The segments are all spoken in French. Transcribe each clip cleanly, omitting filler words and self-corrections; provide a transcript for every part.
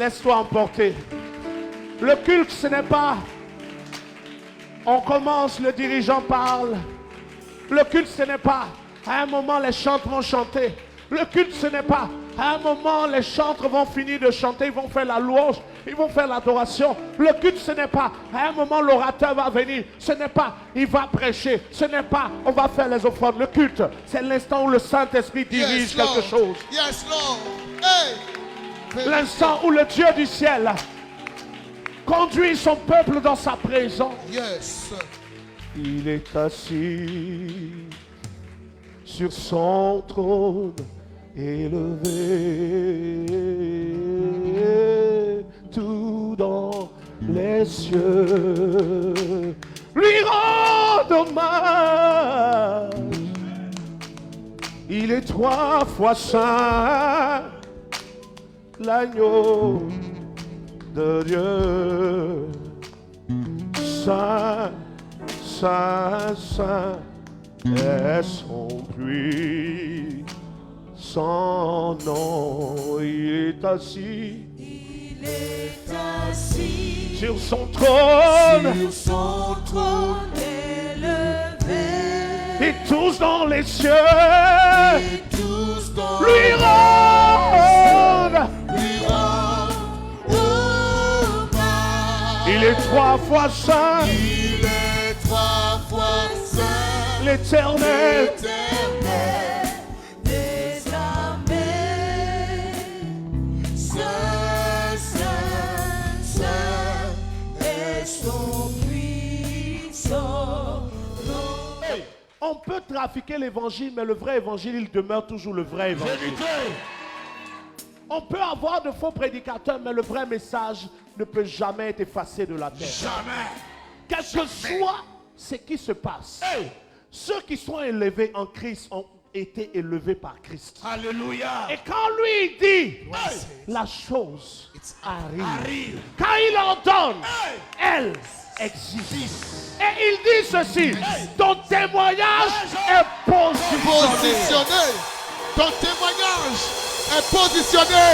Laisse-toi emporter. Le culte, ce n'est pas... On commence, le dirigeant parle. Le culte, ce n'est pas... À un moment, les chantres vont chanter. Le culte, ce n'est pas... À un moment, les chantres vont finir de chanter. Ils vont faire la louange. Ils vont faire l'adoration. Le culte, ce n'est pas... À un moment, l'orateur va venir. Ce n'est pas... Il va prêcher. Ce n'est pas... On va faire les offrandes. Le culte, c'est l'instant où le Saint-Esprit dirige quelque chose. Yes, Lord. Hey. L'instant où le Dieu du ciel conduit son peuple dans sa présence. Yes. Il est assis sur son trône élevé tout dans les cieux. Lui rend hommage. Il est 3 fois saint, l'agneau de Dieu. Saint, saint, saint est son puissant nom. Il est assis. Il est assis sur son trône. Sur son trône élevé. Et tous dans les cieux. Et tous dans lui rendent. Il est 3 fois saint. Il est 3 fois saint. L'Éternel. Des armées. Saint, saint, saint est son puissant nom. Hey, on peut trafiquer l'évangile, mais le vrai évangile, il demeure toujours le vrai évangile. On peut avoir de faux prédicateurs, mais le vrai message ne peut jamais être effacé de la terre. Jamais. Quel que soit ce qui se passe, ceux qui sont élevés en Christ ont été élevés par Christ. Alléluia. Et quand lui dit, la chose arrive. Quand il ordonne, elle existe. Et il dit ceci, ton témoignage est positionné. Ton témoignage est positionné.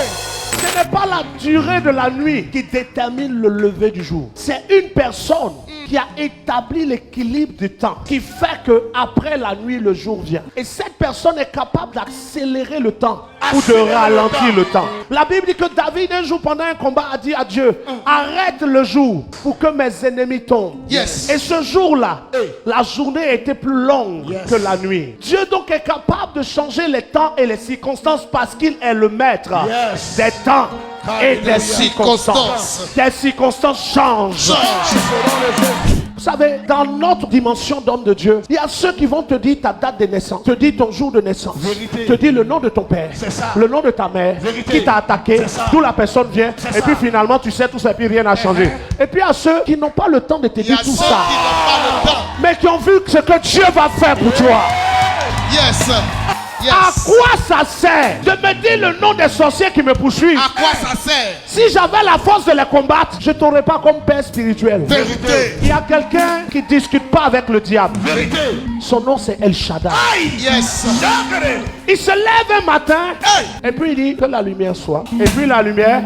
Ce n'est pas la durée de la nuit qui détermine le lever du jour. C'est une personne qui a établi l'équilibre du temps, qui fait que après la nuit, le jour vient. Et cette personne est capable d'accélérer le temps ou de ralentir le temps. La Bible dit que David, un jour pendant un combat, a dit à Dieu, arrête le jour pour que mes ennemis tombent. Yes. Et ce jour-là, la journée était plus longue que la nuit. Dieu donc est capable de changer les temps et les circonstances parce qu'il est le maître des temps et des circonstances. Des circonstances changent. Vous savez, dans notre dimension d'homme de Dieu, il y a ceux qui vont te dire ta date de naissance, te dire ton jour de naissance, te dire le nom de ton père, le nom de ta mère, qui t'a attaqué, d'où la personne vient, et puis finalement tu sais tout ça et puis rien n'a changé. Et puis il y a ceux qui n'ont pas le temps de te dire tout ça, mais qui ont vu ce que Dieu va faire pour toi. Yes. Yes. À quoi ça sert de me dire le nom des sorciers qui me poursuivent? À quoi ça sert? Si j'avais la force de les combattre, je ne t'aurais pas comme père spirituel. Vérité. Il y a quelqu'un qui ne discute pas avec le diable. Vérité. Son nom c'est El Shaddai. Yes. Il se lève un matin et puis il dit que la lumière soit. Et puis la lumière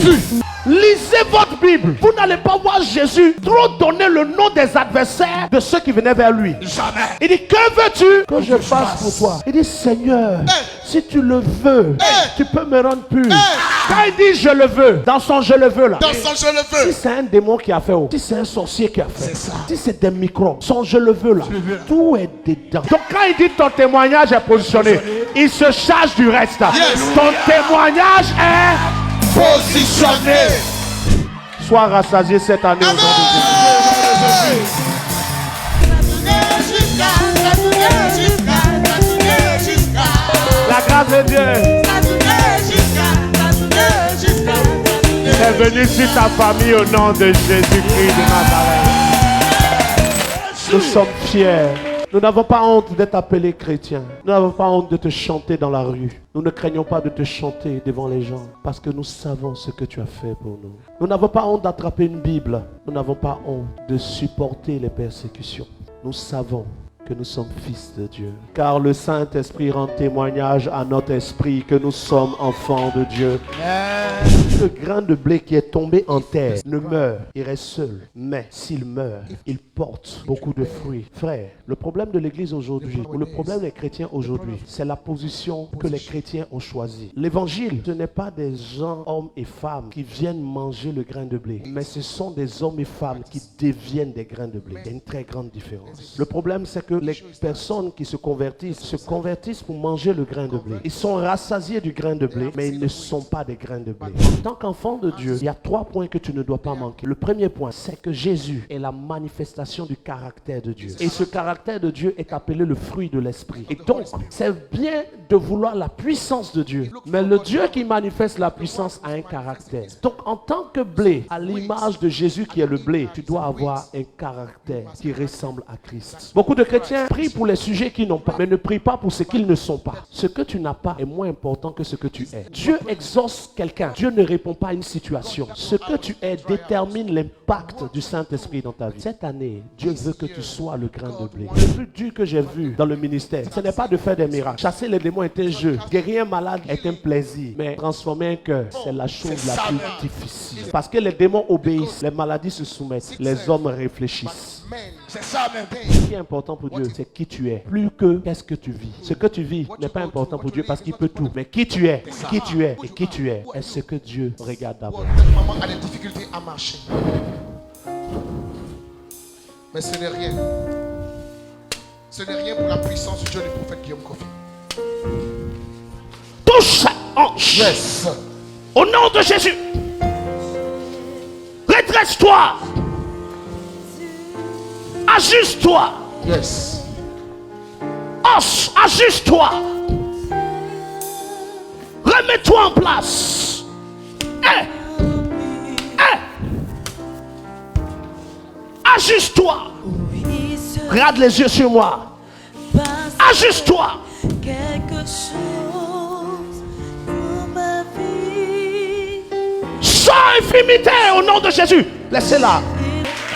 fut. Lisez votre Bible. Vous n'allez pas voir Jésus trop donner le nom des adversaires de ceux qui venaient vers lui. Jamais. Il dit, que veux-tu que je fasse pour toi? Il dit, Seigneur, si tu le veux, tu peux me rendre pur. Quand il dit je le veux, dans son je le veux là, Dans son je le si veux. c'est un démon qui a fait, si c'est un sorcier qui a fait, si c'est des microbes, son je le veux là, tout est dedans. Donc quand il dit ton témoignage est positionné, il se charge du reste. Ton témoignage est positionné. Sois rassasié cette année au nom de Jésus. La grâce de Dieu est venue sur ta famille au nom de Jésus-Christ de Nazareth. Nous sommes fiers. Nous n'avons pas honte d'être appelés chrétiens. Nous n'avons pas honte de te chanter dans la rue. Nous ne craignons pas de te chanter devant les gens parce que nous savons ce que tu as fait pour nous. Nous n'avons pas honte d'attraper une Bible. Nous n'avons pas honte de supporter les persécutions. Nous savons que nous sommes fils de Dieu. Car le Saint-Esprit rend témoignage à notre esprit que nous sommes enfants de Dieu. le grain de blé qui est tombé en terre ne meurt, il reste seul. Mais s'il meurt, il porte beaucoup de fruits. Frère, le problème de l'église aujourd'hui, ou le problème des chrétiens aujourd'hui, c'est la position que les chrétiens ont choisie. L'évangile, ce n'est pas des gens, hommes et femmes, qui viennent manger le grain de blé, mais ce sont des hommes et femmes qui deviennent des grains de blé. Il y a une très grande différence. Le problème, c'est que les personnes qui se convertissent pour manger le grain de blé. Ils sont rassasiés du grain de blé, mais ils ne sont pas des grains de blé. En tant qu'enfant de Dieu, il y a 3 points que tu ne dois pas manquer. Le premier point, c'est que Jésus est la manifestation du caractère de Dieu. Et ce caractère de Dieu est appelé le fruit de l'esprit. Et donc, c'est bien de vouloir la puissance de Dieu. Mais le Dieu qui manifeste la puissance a un caractère. Donc, en tant que blé, à l'image de Jésus qui est le blé, tu dois avoir un caractère qui ressemble à Christ. Beaucoup de chrétiens prient pour les sujets qu'ils n'ont pas, mais ne prient pas pour ce qu'ils ne sont pas. Ce que tu n'as pas est moins important que ce que tu es. Dieu exauce quelqu'un. Dieu ne répond pas à une situation. Ce que tu es détermine l'impact du Saint-Esprit dans ta vie. Cette année, Dieu veut que tu sois le grain de blé. Le plus dur que j'ai vu dans le ministère, ce n'est pas de faire des miracles. Chasser les démons est un jeu. Guérir un malade est un plaisir. Mais transformer un cœur, c'est la chose la plus difficile. Parce que les démons obéissent, les maladies se soumettent, les hommes réfléchissent. C'est ça même. Ce qui est important pour Dieu, c'est qui tu es. Plus que qu'est-ce que tu vis. Ce que tu vis n'est pas important pour Dieu parce qu'il peut tout. Mais qui tu es et qui tu es est ce que Dieu regarde d'abord. Maman a des difficultés à marcher. Mais ce n'est rien. Ce n'est rien pour la puissance du Dieu du prophète Guillaume Kofi. Touche hanche. Yes. Au nom de Jésus. Redresse-toi. Ajuste-toi. Yes. Os, ajuste-toi. Remets-toi en place. Ajuste-toi. Regarde les yeux sur moi. Ajuste-toi. Quelque chose pour ma vie. Sans infimité au nom de Jésus. Laissez-la.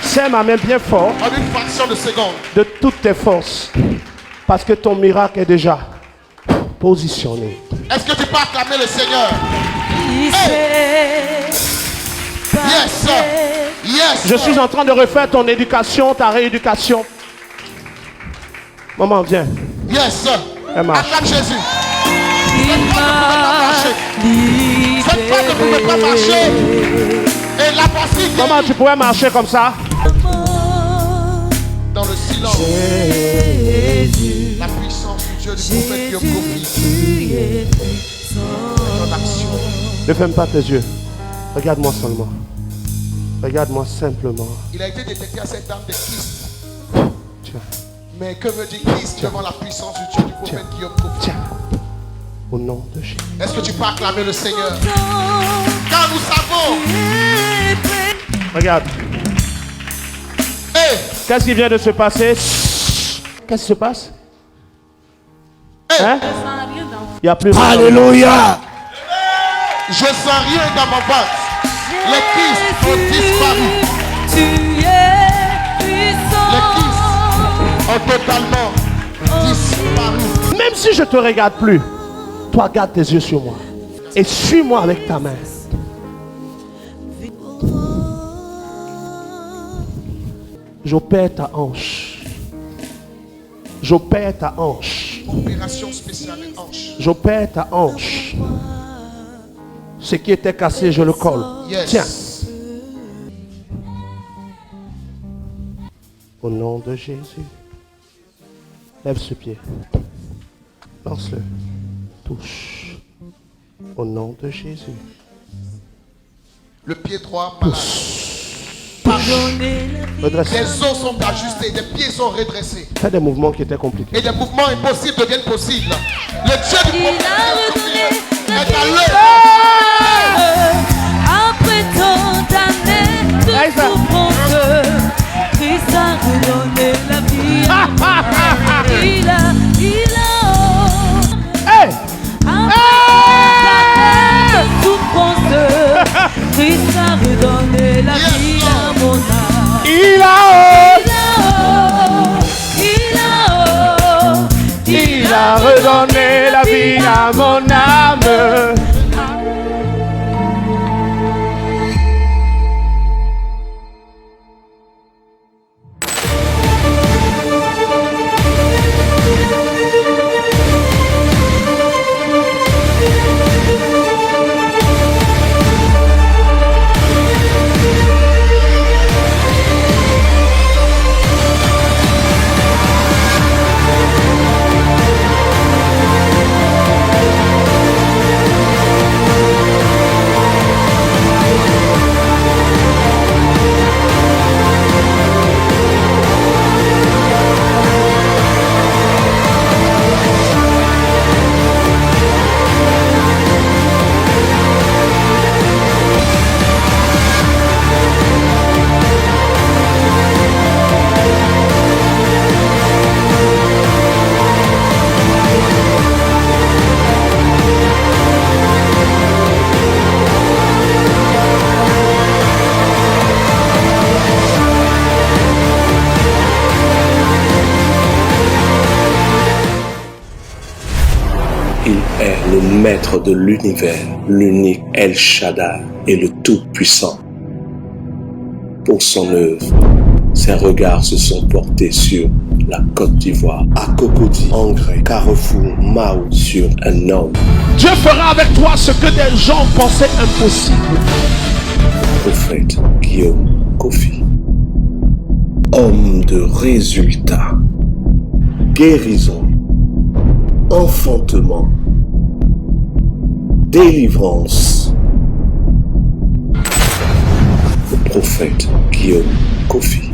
Serre ma main bien fort. En une fraction de seconde. De toutes tes forces. Parce que ton miracle est déjà positionné. Est-ce que tu peux acclamer le Seigneur? Yes. Yes. Je suis en train de refaire ton éducation, ta rééducation. Maman, viens. Yes. Elle marche. Acclame Jésus. Cette femme ne pouvait pas marcher. Et la pensée. Maman, tu pourrais marcher comme ça? Dans le silence. La puissance du Dieu du prophète Guillaume Kofi. Ton action. Ne ferme pas tes yeux. Regarde-moi seulement. Regarde-moi simplement. Il a été détecté à cette dame de Christ. Tiens. Mais que veut dire Christ devant la puissance du Dieu du prophète Guillaume Kofi? Tiens. Au nom de Jésus. Est-ce que tu peux acclamer le Seigneur? Car nous savons. Regarde. Hey. Qu'est-ce qui vient de se passer? Qu'est-ce qui se passe? Hey. Hein? Il n'y a plus. Alléluia. Je sens rien dans mon ventre. Les kystes ont disparu. Tu es puissant. Les kystes ont totalement disparu. Même si je ne te regarde plus, toi garde tes yeux sur moi. Et suis-moi avec ta main. J'opère ta hanche. J'opère ta hanche. Opération spéciale hanche. J'opère ta hanche. Ce qui était cassé, je le colle. Yes. Tiens. Au nom de Jésus. Lève ce pied. Lance-le. Touche. Au nom de Jésus. Le pied droit malade. Redresse. Les os sont ajustés, les pieds sont redressés. Fais des mouvements qui étaient compliqués. Et des mouvements impossibles deviennent possibles. Le Dieu du prophète est à l'œuvre. Après tant d'années de souffrance, Christ a redonné la vie. Il a. Hey! Après tant d'années de souffrance, Christ a redonné la vie à mon âme. Il a redonné la vie à mon âme. Il est le maître de l'univers, l'unique El Shaddai et le Tout-Puissant. Pour son œuvre, ses regards se sont portés sur la Côte d'Ivoire, à Cocody, Angré, Carrefour, Mao, sur un homme. Dieu fera avec toi ce que des gens pensaient impossible. Le prophète Guillaume Kofi. Homme de résultats, guérison, enfantement, délivrance. Le prophète Guillaume Kofi.